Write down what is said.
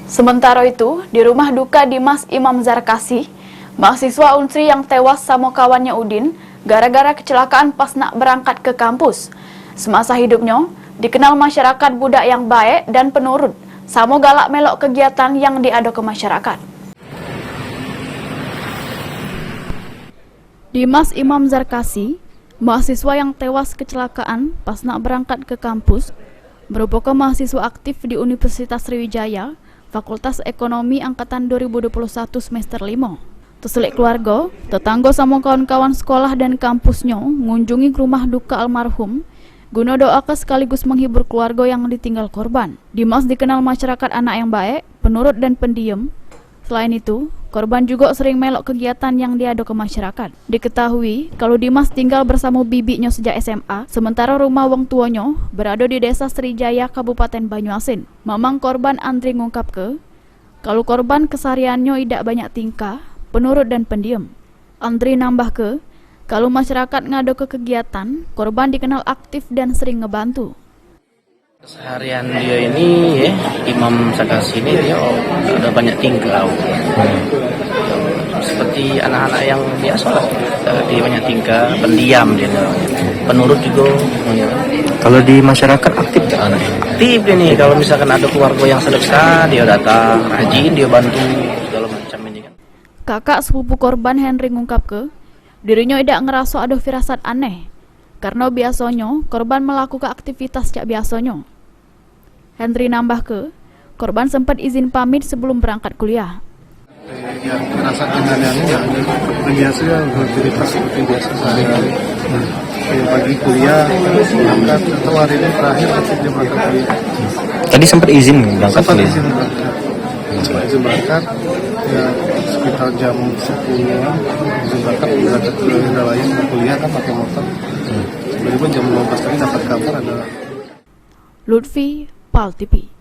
Sementara itu, di rumah duka Dimas Imam Zarkasi, mahasiswa Unsri yang tewas sama kawannya Udin gara-gara kecelakaan pas nak berangkat ke kampus. Semasa hidupnya, dikenal masyarakat budak yang baik dan penurut, sama galak melok kegiatan yang diado ke masyarakat. Dimas Imam Zarkasi, mahasiswa yang tewas kecelakaan pas nak berangkat ke kampus, merupakan mahasiswa aktif di Universitas Sriwijaya, Fakultas Ekonomi Angkatan 2021 semester 5. Terselik keluarga, tetangga sama kawan-kawan sekolah dan kampusnya mengunjungi rumah duka almarhum guna doa sekaligus menghibur keluarga yang ditinggal korban. Dimas dikenal masyarakat anak yang baik, penurut dan pendiam. Selain itu, korban juga sering melok kegiatan yang diado ke masyarakat. Diketahui kalau Dimas tinggal bersama bibinya sejak SMA, sementara rumah wong tuanya berada di Desa Sriwijaya, Kabupaten Banyuasin. Mamang korban Andri ngungkap kalau korban kesehariannya tidak banyak tingkah, penurut dan pendiam. Andri nambah kalau masyarakat ngado ke kegiatan, korban dikenal aktif dan sering ngebantu. Seharian dia ini ya, Imam Zarkasi ini dia ada banyak tingkah. Seperti anak-anak yang biasa lah, dia banyak tingkah, pendiam dia, penurut juga. Kalau di masyarakat aktif nggak anaknya? Aktif dia nih, kalau misalkan ada keluarga yang sedekah, dia datang, rajin dia bantu segala macam ini kan. Kakak sepupu korban Henry ngungkap dirinya tidak ngerasa ada firasat aneh, karena biasanya korban melakukan aktivitas jak biasanya. Henry nambah korban sempat izin pamit sebelum berangkat kuliah. Ya, merasakan aneh-aneh nggak ada. Biasanya aktivitas seperti biasa sehari-hari. Pagi kuliah, berangkat, atau hari ini terakhir dia berangkat kuliah. Tadi sempat izin berangkat Sempat kuliah? izin berangkat, ya sekitar jam 10-an izin berangkat ke Indralaya kuliah kan pakai motor. Tiba-tiba jam 12 tadi dapat kabar ada. Lutfi, PAL TV.